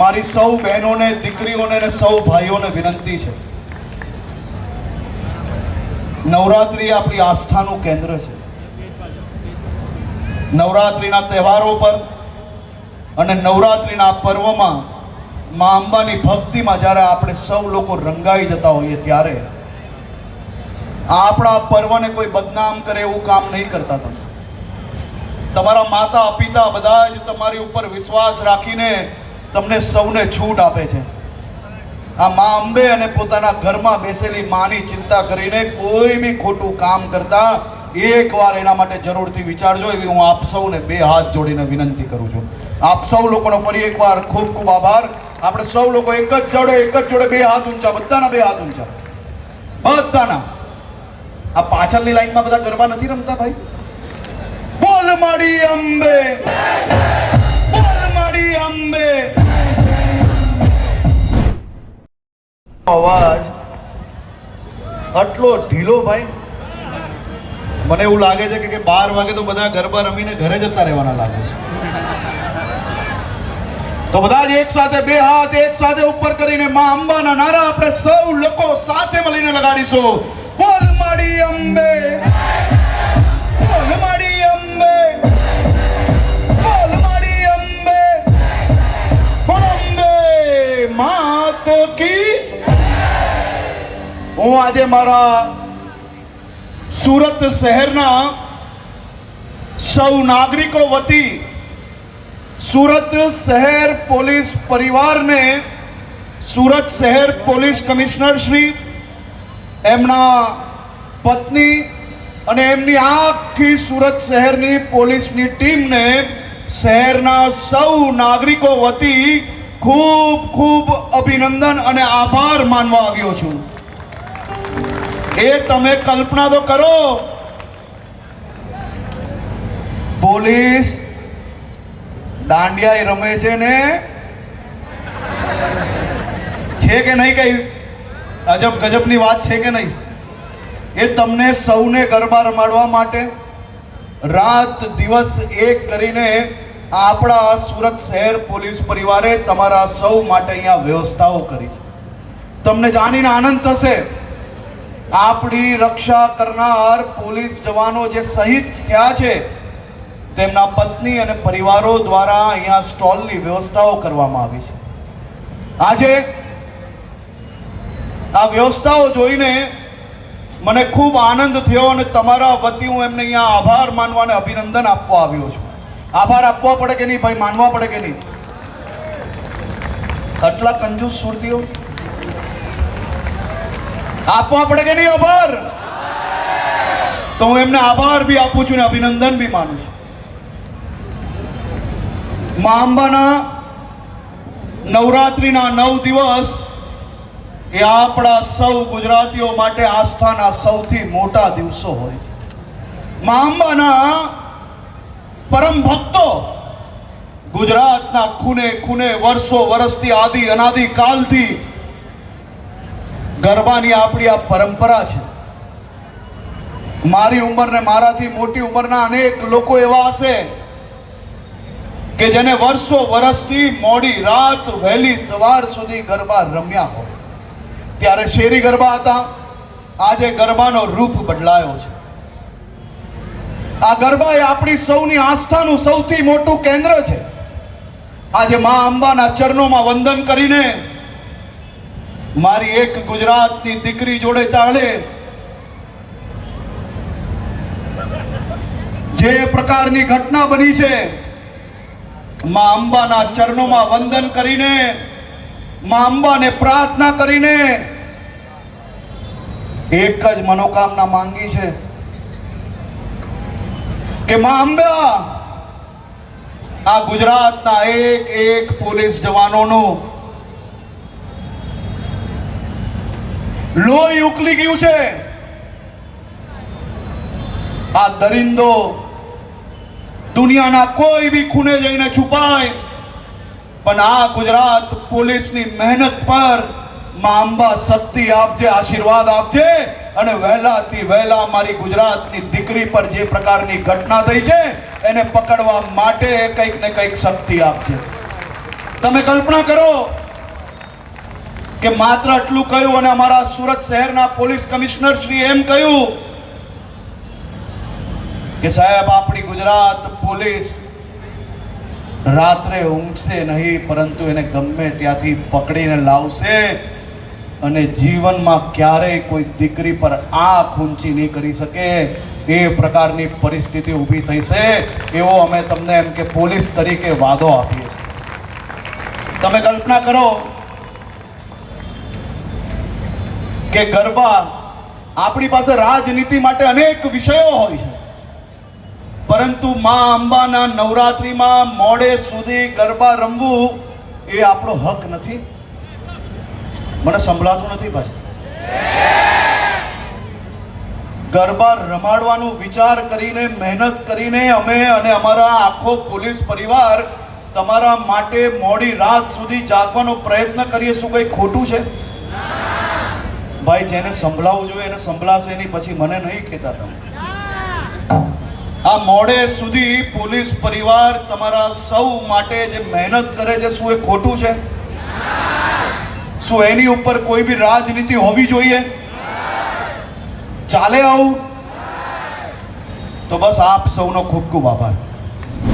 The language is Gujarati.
મારી સૌ બહેનોને, દીકરીઓને અને સૌ ભાઈઓને વિનંતી છે, નવરાત્રિ આપણી આસ્થાનું કેન્દ્ર છે. નવરાત્રિના તહેવારો પર અને નવરાત્રિના પર્વમાં મા અંબાની ભક્તિમાં જ્યારે આપણે સૌ લોકો રંગાઈ જતા હોઈએ ત્યારે આપણા પર્વને કોઈ બદનામ કરે એવું કામ નહીં કરતા. તમે તમારા માતા પિતા બધા જ તમારી ઉપર વિશ્વાસ રાખીને તમને સૌને છૂટ આપે છે. આ મા અંબે અને પોતાના ઘરમાં બેસેલી માની ચિંતા કરીને કોઈ બી ખોટું કામ કરતા એકવાર એના માટે જરૂરથી વિચારજો, એવી હું આપ સૌને બે હાથ જોડીને વિનંતી કરું છું. આપ સૌ લોકોનો ફરી એકવાર ખૂબ ખૂબ આભાર. આપણે સૌ લોકો એક જ જોડે બે હાથ ઊંચા, બધાના બે હાથ ઊંચા, બધાના. આ પાછળની લાઈનમાં બધા ગરબા નથી રમતા ભાઈ? બોલ માડી અંબે, બોલ માડી અંબે. અવાજ આટલો ઢીલો ભાઈ, મને એવું લાગે છે કે 12 વાગે તો બધા ગરબા રમીને ઘરે જતા રહેવાના લાગે છે. તો બધા જ એક સાથે બે હાથ એક સાથે ઉપર કરીને મા અંબાના નારા આપણે સૌ લોકો સાથે મળીને લગાડીશું. બોલ માડી અંબે, બોલ માડી અંબે, બોલ માડી અંબે, બોલ અંબે માતો કી. હું આજે મારા સુરત શહેરના સૌ નાગરિકો વતી સુરત શહેર પોલીસ પરિવારને સુરત શહેર પોલીસ કમિશનર શ્રી, એમના પત્ની અને એમની આખી સુરત શહેરની પોલીસની ટીમને શહેરના સૌ નાગરિકો વતી ખૂબ ખૂબ અભિનંદન અને આભાર માનવા આવ્યો છું. એ તમે કલ્પના તો કરો, પોલીસ દાંડિયા રમે છે ને, છે કે નહીં? કઈ અજબ ગજબની વાત છે કે નહીં? એ તમને સૌને ગરબા રમાડવા માટે રાત દિવસ એક કરીને આપણા સુરત શહેર પોલીસ પરિવારે તમારા સૌ માટે અહીંયા વ્યવસ્થાઓ કરી છે. તમને જાણીને આનંદ થશે, આપણી રક્ષા કરનાર પોલીસ જવાનો જે શહીદ થયા છે તેમના પત્ની અને પરિવારો દ્વારા અહીંયા સ્ટોલની વ્યવસ્થાઓ કરવામાં આવી છે. આજે આ વ્યવસ્થાઓ જોઈને મને ખૂબ આનંદ થયો અને તમારા વતી હું એમને અહીંયા આભાર માનવા અને અભિનંદન આપવા આવ્યો છું. આભાર આપવા પડે કે નહીં ભાઈ? માનવા પડે કે નહીં? આટલા કંજૂસ સુરતીઓ આપવા પડે કે નહીં આભાર? તો હું એમને આભાર બી આપું છું ને અભિનંદન બી માનું છું. મા અંબાના નવરાત્રિના 9 દિવસ એ આપણા સૌ ગુજરાતીઓ માટે આસ્થાના સૌથી મોટા દિવસો હોય છે. મા અંબાના પરમ ભક્તો ગુજરાતના ખૂને ખૂને વર્ષો વર્ષથી આદિ અનાદિ કાલથી ગરબાની આપણી આ પરંપરા છે. મારી ઉંમર ને મારાથી મોટી ઉંમરના અનેક લોકો એવા હશે કે જેને વર્ષો વર્ષથી મોડી રાત વહેલી સવાર સુધી ગરબા રમ્યા હોય. ત્યારે શેરી ગરબા હતા, આજે ગરબાનો રૂપ બદલાયો છે. આ ગરબા એ આપણી સૌની આસ્થાનું સૌથી મોટું કેન્દ્ર છે. આજે મા અંબાના ચરણોમાં વંદન કરીને મારી એક ગુજરાતની દીકરી જોડે ચાલે જે પ્રકારની ઘટના બની છે, મા અંબાના ચરણોમાં વંદન કરીને, મા અંબાને પ્રાર્થના કરીને એક જ મનોકામના માંગી છે કે મા અંબા આ ગુજરાતના એક એક પોલીસ જવાનોનું લોહી ઉકલી ગયું છે. આ દરિંદો દુનિયાના કોઈ બી ખૂણે જઈને છુપાય, પણ આ ગુજરાત પોલીસની મહેનત પર મા અંબા શક્તિ આપજે, આશીર્વાદ આપજે અને વહેલાથી વહેલા મારી ગુજરાતની દીકરી પર જે પ્રકારની ઘટના થઈ છે એને પકડવા માટે કંઈક ને કંઈક શક્તિ આપજે. તમે કલ્પના કરો કે માત્ર આટલું કહ્યું અને અમારા સુરત શહેરના પોલીસ કમિશનર શ્રી એમ કહ્યું કે સાહેબ આપણી ગુજરાત પોલીસ રાત્રે ઊંઘશે નહીં, પરંતુ એને ગમે ત્યાંથી પકડીને લાવશે અને જીવનમાં ક્યારેય કોઈ દીકરી પર આંખ ઊંચી નહીં કરી શકે એ પ્રકારની પરિસ્થિતિ ઊભી થઈ છે, એવો અમે તમને એમ કે પોલીસ તરીકે વાદો આપીએ છીએ. તમે કલ્પના કરો કે ગરબા, આપણી પાસે રાજનીતિ માટે અનેક વિષયો હોય છે, પરંતુ માં અંબાના નવરાત્રિમાં મોડે સુધી ગરબા રમવું એ આપણો હક નથી? મને સંભળાતું નથી ભાઈ. ગરબા રમાડવાનું વિચાર કરીને, મહેનત કરીને અમે અને અમારા આખો પોલીસ પરિવાર તમારા માટે મોડી રાત સુધી જાગવાનો પ્રયત્ન કરીએ. શું કંઈ ખોટું છે ભાઈ? જેને સંભળાવવું જોઈએ એને સંભળાશે નહીં, પછી મને નહીં કહેતા તમે. આ મોડે સુધી પોલીસ પરિવાર તમારા સૌ માટે જે મહેનત કરે છે, શું એ ખોટું છે? શું એની ઉપર કોઈ બી રાજનીતિ હોવી જોઈએ? ચાલે આવું? તો બસ આપ સૌનો ખૂબ ખૂબ આભાર.